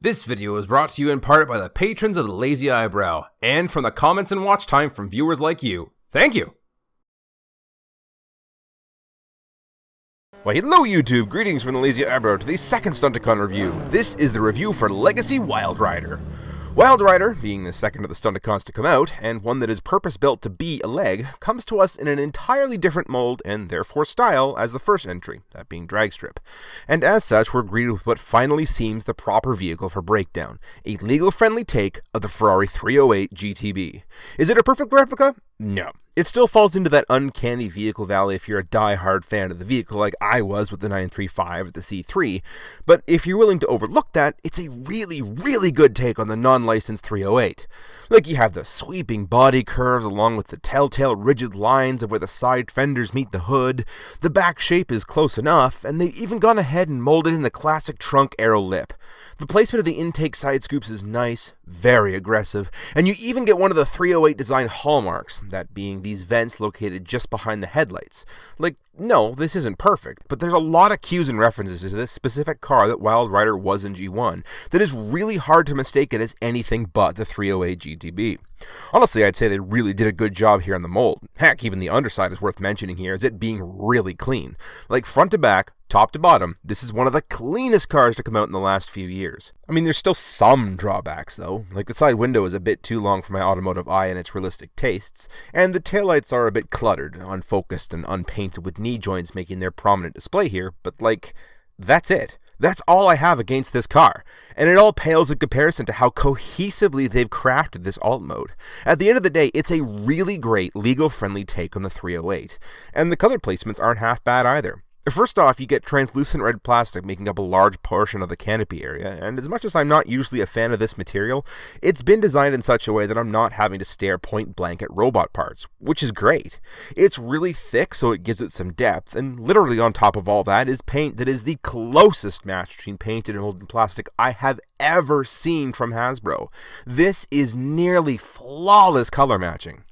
This video is brought to you in part by the patrons of the Lazy Eyebrow, and from the comments and watch time from viewers like you. Thank you! Why hello YouTube, greetings from the Lazy Eyebrow to the second Stunticon review. This is the review for Legacy Wildrider. Wildrider, being the second of the Stunticons to come out, and one that is purpose-built to be a leg, comes to us in an entirely different mold, and therefore style, as the first entry, that being Dragstrip. And as such, we're greeted with what finally seems the proper vehicle for breakdown, a legal-friendly take of the Ferrari 308 GTB. Is it a perfect replica? No. It still falls into that uncanny vehicle valley if you're a die-hard fan of the vehicle like I was with the 935 or the C3, but if you're willing to overlook that, it's a really, really good take on the non-licensed 308. Like, you have the sweeping body curves along with the telltale rigid lines of where the side fenders meet the hood, the back shape is close enough, and they've even gone ahead and molded in the classic trunk aero lip. The placement of the intake side scoops is nice, very aggressive, and you even get one of the 308 design hallmarks, that being these vents located just behind the headlights. Like, no, this isn't perfect, but there's a lot of cues and references to this specific car that Wildrider was in G1 that is really hard to mistake it as anything but the 308 GTB. Honestly, I'd say they really did a good job here on the mold. Heck, even the underside is worth mentioning here as it being really clean. Like, front to back, top to bottom, this is one of the cleanest cars to come out in the last few years. I mean, there's still some drawbacks though, like the side window is a bit too long for my automotive eye and its realistic tastes, and the taillights are a bit cluttered, unfocused, and unpainted with knee joints making their prominent display here, but like, that's it. That's all I have against this car, and it all pales in comparison to how cohesively they've crafted this alt mode. At the end of the day, it's a really great, legal-friendly take on the 308, and the color placements aren't half bad either. First off, you get translucent red plastic making up a large portion of the canopy area, and as much as I'm not usually a fan of this material, it's been designed in such a way that I'm not having to stare point blank at robot parts, which is great. It's really thick, so it gives it some depth, and literally on top of all that is paint that is the closest match between painted and molded plastic I have ever seen from Hasbro. This is nearly flawless color matching.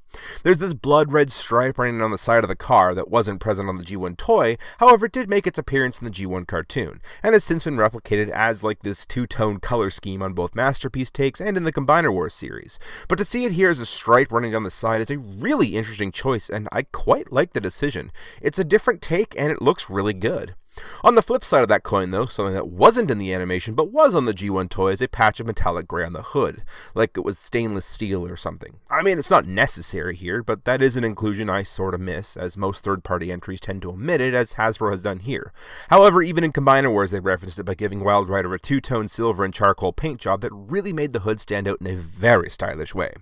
There's this blood red stripe running on the side of the car that wasn't present on the G1 toy, however it did make its appearance in the G1 cartoon, and has since been replicated as like this two-tone color scheme on both Masterpiece takes and in the Combiner Wars series. But to see it here as a stripe running down the side is a really interesting choice, and I quite like the decision. It's a different take and it looks really good. On the flip side of that coin though, something that wasn't in the animation but was on the G1 toy is a patch of metallic gray on the hood, like it was stainless steel or something. I mean, it's not necessary here, but that is an inclusion I sorta miss, as most third-party entries tend to omit it, as Hasbro has done here. However, even in Combiner Wars they referenced it by giving Wildrider a two-tone silver and charcoal paint job that really made the hood stand out in a very stylish way.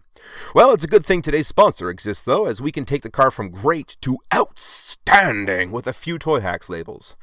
Well, it's a good thing today's sponsor exists though, as we can take the car from great to outstanding with a few Toyhax labels.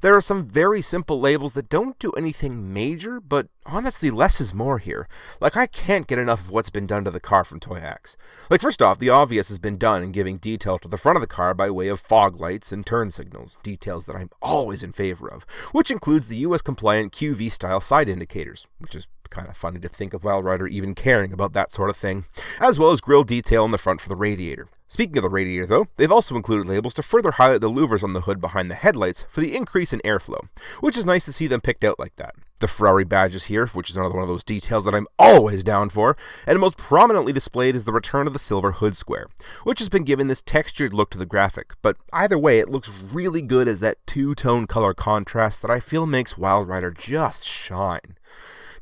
There are some very simple labels that don't do anything major, but honestly less is more here. Like, I can't get enough of what's been done to the car from Toyhax. Like, first off, the obvious has been done in giving detail to the front of the car by way of fog lights and turn signals, details that I'm always in favor of, which includes the US compliant QV style side indicators, which is kind of funny to think of Wildrider even caring about that sort of thing, as well as grille detail in the front for the radiator. Speaking of the radiator though, they've also included labels to further highlight the louvers on the hood behind the headlights for the increase in airflow, which is nice to see them picked out like that. The Ferrari badge is here, which is another one of those details that I'm always down for, and most prominently displayed is the return of the silver hood square, which has been given this textured look to the graphic, but either way it looks really good as that two-tone color contrast that I feel makes Wildrider just shine.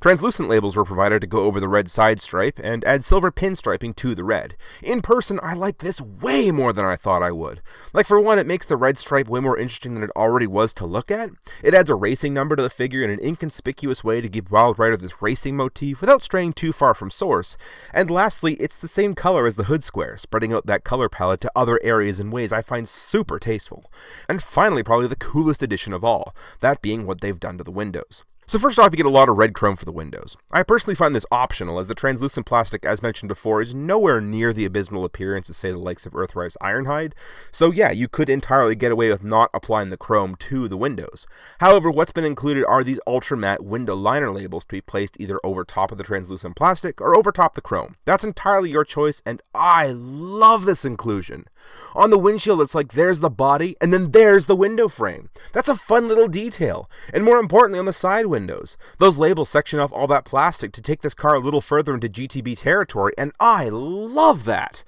Translucent labels were provided to go over the red side stripe and add silver pinstriping to the red. In person, I like this way more than I thought I would. Like, for one, it makes the red stripe way more interesting than it already was to look at. It adds a racing number to the figure in an inconspicuous way to give Wildrider this racing motif without straying too far from source. And lastly, it's the same color as the hood square, spreading out that color palette to other areas in ways I find super tasteful. And finally, probably the coolest addition of all, that being what they've done to the windows. So first off, you get a lot of red chrome for the windows. I personally find this optional, as the translucent plastic, as mentioned before, is nowhere near the abysmal appearance of, say, the likes of Earthrise Ironhide, so yeah, you could entirely get away with not applying the chrome to the windows. However, what's been included are these ultra matte window liner labels to be placed either over top of the translucent plastic or over top the chrome. That's entirely your choice, and I love this inclusion. On the windshield, it's like there's the body, and then there's the window frame. That's a fun little detail, and more importantly, on the side window, windows. Those labels section off all that plastic to take this car a little further into GTB territory, and I love that!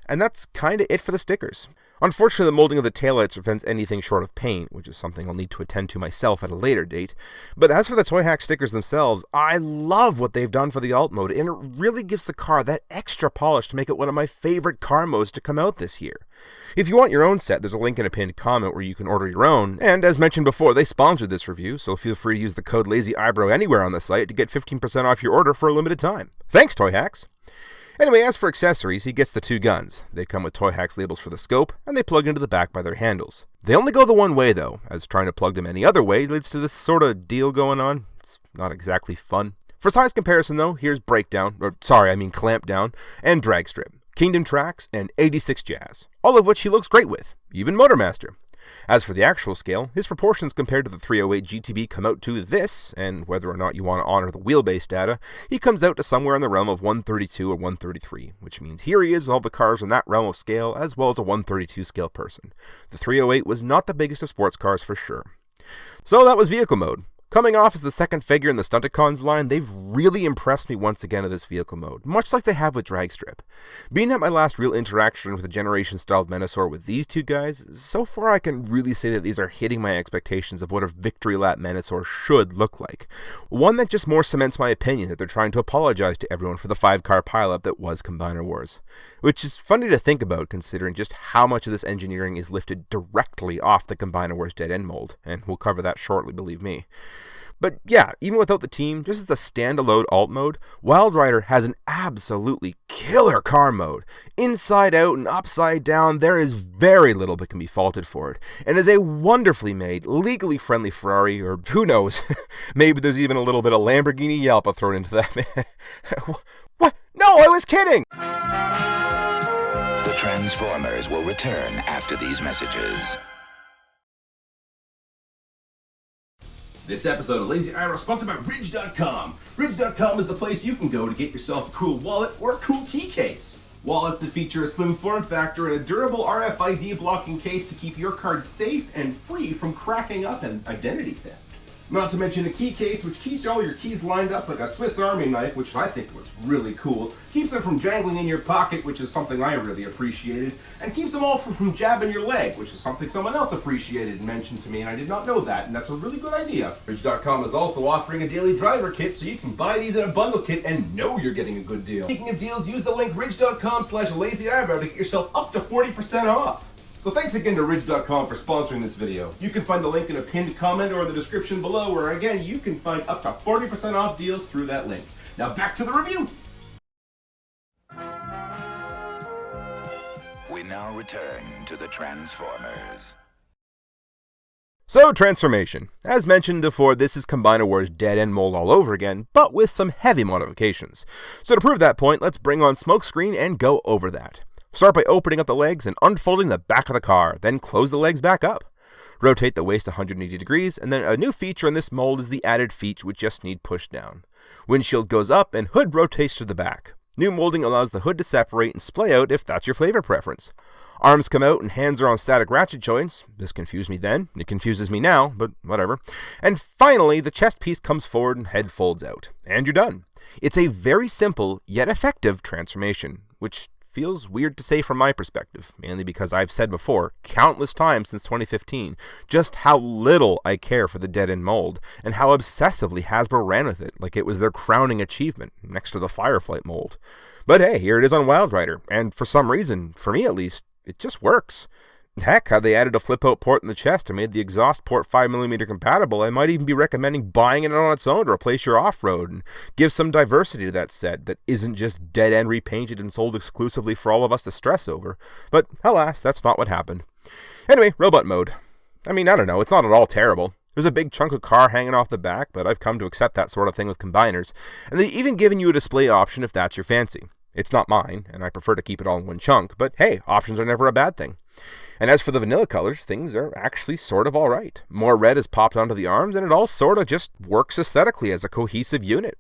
And that's kinda it for the stickers. Unfortunately, the molding of the taillights prevents anything short of paint, which is something I'll need to attend to myself at a later date. But as for the Toyhax stickers themselves, I love what they've done for the alt mode, and it really gives the car that extra polish to make it one of my favorite car modes to come out this year. If you want your own set, there's a link in a pinned comment where you can order your own, and as mentioned before, they sponsored this review, so feel free to use the code LazyEyebrow anywhere on the site to get 15% off your order for a limited time. Thanks, Toyhax! Anyway, as for accessories, he gets the two guns. They come with Toyhax labels for the scope, and they plug into the back by their handles. They only go the one way though, as trying to plug them any other way leads to this sort of deal going on. It's not exactly fun. For size comparison though, here's Clampdown, and Dragstrip, Kingdom Tracks, and 86 Jazz, all of which he looks great with, even Motormaster. As for the actual scale, his proportions compared to the 308 GTB come out to this, and whether or not you want to honor the wheelbase data, he comes out to somewhere in the realm of 132 or 133, which means here he is with all the cars in that realm of scale, as well as a 132 scale person. The 308 was not the biggest of sports cars for sure. So that was vehicle mode. Coming off as the second figure in the Stunticons line, they've really impressed me once again in this vehicle mode, much like they have with Dragstrip. Being at my last real interaction with a Generation-styled Menasor with these two guys, so far I can really say that these are hitting my expectations of what a Victory Lap Menasor should look like. One that just more cements my opinion that they're trying to apologize to everyone for the 5-car pileup that was Combiner Wars. Which is funny to think about considering just how much of this engineering is lifted directly off the Combiner Wars dead end mold, and we'll cover that shortly, believe me. But yeah, even without the team, just as a standalone alt mode, Wildrider has an absolutely killer car mode. Inside out and upside down, there is very little that can be faulted for it, and is a wonderfully made, legally friendly Ferrari, or who knows, maybe there's even a little bit of Lamborghini Yelpa thrown into that. What? No, I was kidding! The Transformers will return after these messages. This episode of Lazy Eyebrow is sponsored by Ridge.com. Ridge.com is the place you can go to get yourself a cool wallet or a cool key case. Wallets that feature a slim form factor and a durable RFID blocking case to keep your card safe and free from cracking up and identity theft. Not to mention a key case which keeps all your keys lined up like a Swiss Army knife, which I think was really cool. Keeps them from jangling in your pocket, which is something I really appreciated. And keeps them all from jabbing your leg, which is something someone else appreciated and mentioned to me, and I did not know that, and that's a really good idea. Ridge.com is also offering a daily driver kit, so you can buy these in a bundle kit and know you're getting a good deal. Speaking of deals, use the link ridge.com/LazyEyebrow to get yourself up to 40% off. So thanks again to Ridge.com for sponsoring this video. You can find the link in a pinned comment or in the description below, where again you can find up to 40% off deals through that link. Now back to the review! We now return to the Transformers. So, Transformation. As mentioned before, this is Combiner Wars dead end mold all over again, but with some heavy modifications. So to prove that point, let's bring on Smokescreen and go over that. Start by opening up the legs and unfolding the back of the car, then close the legs back up. Rotate the waist 180 degrees, and then a new feature in this mold is the added feet which just need pushed down. Windshield goes up and hood rotates to the back. New molding allows the hood to separate and splay out if that's your flavor preference. Arms come out and hands are on static ratchet joints. This confused me then, it confuses me now, but whatever. And finally, the chest piece comes forward and head folds out. And you're done. It's a very simple, yet effective transformation, which feels weird to say from my perspective, mainly because I've said before, countless times since 2015, just how little I care for the dead-end mold, and how obsessively Hasbro ran with it, like it was their crowning achievement, next to the Fireflight mold. But hey, here it is on Wildrider, and for some reason, for me at least, it just works. Heck, had they added a flip-out port in the chest and made the exhaust port 5mm compatible, I might even be recommending buying it on its own to replace your off-road and give some diversity to that set that isn't just dead-end repainted and sold exclusively for all of us to stress over. But alas, that's not what happened. Anyway, robot mode. I mean, I don't know, it's not at all terrible. There's a big chunk of car hanging off the back, but I've come to accept that sort of thing with combiners, and they've even given you a display option if that's your fancy. It's not mine, and I prefer to keep it all in one chunk, but hey, options are never a bad thing. And as for the vanilla colors, things are actually sort of alright. More red is popped onto the arms, and it all sort of just works aesthetically as a cohesive unit.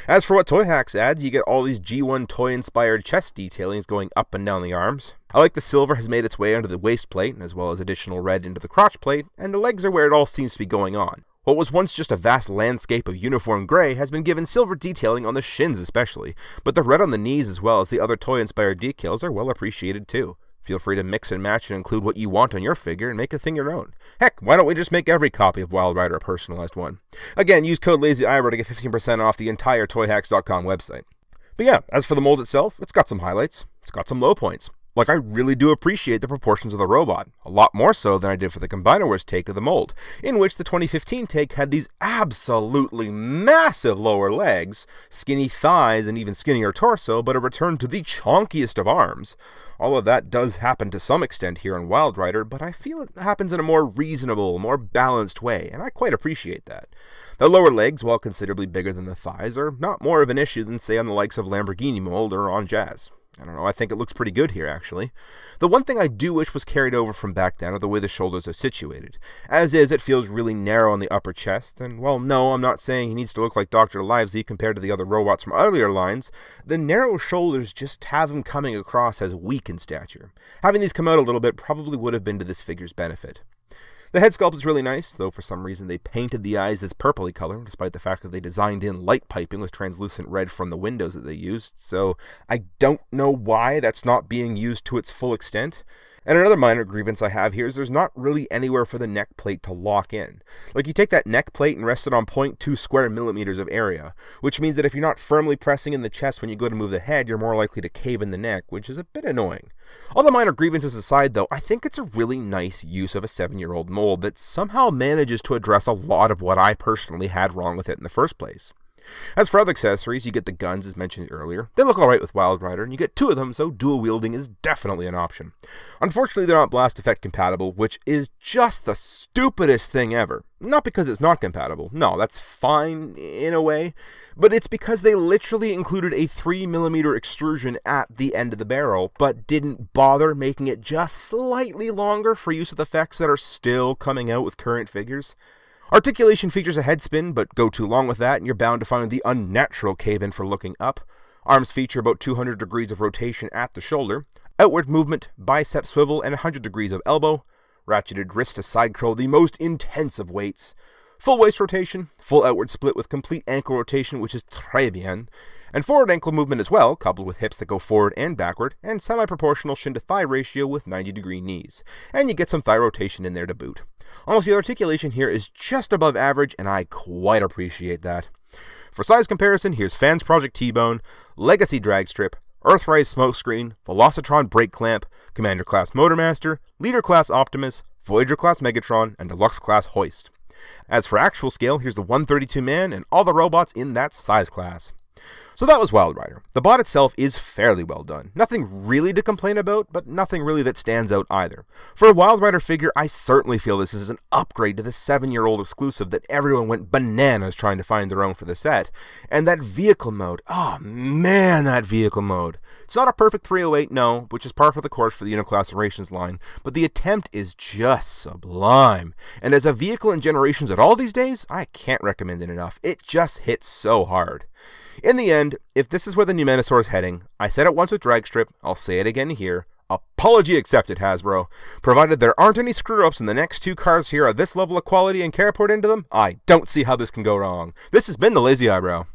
As for what Toyhax adds, you get all these G1 toy-inspired chest detailings going up and down the arms. I like the silver has made its way under the waist plate, as well as additional red into the crotch plate, and the legs are where it all seems to be going on. What was once just a vast landscape of uniform grey has been given silver detailing on the shins especially, but the red on the knees as well as the other toy-inspired decals are well appreciated too. Feel free to mix and match and include what you want on your figure and make a thing your own. Heck, why don't we just make every copy of Wildrider a personalized one? Again, use code LAZYEYEBROW to get 15% off the entire Toyhax.com website. But yeah, as for the mold itself, it's got some highlights, it's got some low points. Like, I really do appreciate the proportions of the robot, a lot more so than I did for the Combiner take of the mold, in which the 2015 take had these absolutely massive lower legs, skinny thighs, and even skinnier torso, but a return to the chonkiest of arms. All of that does happen to some extent here in Wildrider, but I feel it happens in a more reasonable, more balanced way, and I quite appreciate that. The lower legs, while considerably bigger than the thighs, are not more of an issue than, say, on the likes of Lamborghini mold or on Jazz. I don't know, I think it looks pretty good here, actually. The one thing I do wish was carried over from back then are the way the shoulders are situated. As is, it feels really narrow on the upper chest, and well, no, I'm not saying he needs to look like Dr. Livesey compared to the other robots from earlier lines. The narrow shoulders just have him coming across as weak in stature. Having these come out a little bit probably would have been to this figure's benefit. The head sculpt is really nice, though for some reason they painted the eyes this purpley color, despite the fact that they designed in light piping with translucent red from the windows that they used, so I don't know why that's not being used to its full extent. And another minor grievance I have here is there's not really anywhere for the neck plate to lock in. Like, you take that neck plate and rest it on 0.2 square millimeters of area, which means that if you're not firmly pressing in the chest when you go to move the head, you're more likely to cave in the neck, which is a bit annoying. All the minor grievances aside, though, I think it's a really nice use of a 7-year-old mold that somehow manages to address a lot of what I personally had wrong with it in the first place. As for other accessories, you get the guns as mentioned earlier. They look alright with Wildrider, and you get 2 of them, so dual wielding is definitely an option. Unfortunately, they're not blast effect compatible, which is just the stupidest thing ever. Not because it's not compatible, no, that's fine in a way, but it's because they literally included a 3mm extrusion at the end of the barrel, but didn't bother making it just slightly longer for use with effects that are still coming out with current figures. Articulation features a head spin, but go too long with that and you're bound to find the unnatural cave-in for looking up. Arms feature about 200 degrees of rotation at the shoulder, outward movement, bicep swivel, and 100 degrees of elbow, ratcheted wrist to side curl, the most intense of weights, full waist rotation, full outward split with complete ankle rotation, which is très bien, and forward ankle movement as well, coupled with hips that go forward and backward, and semi-proportional shin to thigh ratio with 90-degree knees. And you get some thigh rotation in there to boot. Almost the articulation here is just above average, and I quite appreciate that. For size comparison, here's Fans Project T-Bone, Legacy Drag Strip, Earthrise Smokescreen, Velocitron Brake Clamp, Commander Class Motormaster, Leader Class Optimus, Voyager Class Megatron, and Deluxe Class Hoist. As for actual scale, here's the 132-man and all the robots in that size class. So that was Wildrider. The bot itself is fairly well done. Nothing really to complain about, but nothing really that stands out either. For a Wildrider figure, I certainly feel this is an upgrade to the 7-year-old exclusive that everyone went bananas trying to find their own for the set. And that vehicle mode, oh man, that vehicle mode. It's not a perfect 308, no, which is par for the course for the Uniclass Generations line, but the attempt is just sublime. And as a vehicle in Generations at all these days, I can't recommend it enough. It just hits so hard. In the end, if this is where the Numenosaur is heading, I said it once with Dragstrip, I'll say it again here, apology accepted, Hasbro. Provided there aren't any screw-ups and the next 2 cars here are this level of quality and care poured into them, I don't see how this can go wrong. This has been the Lazy Eyebrow.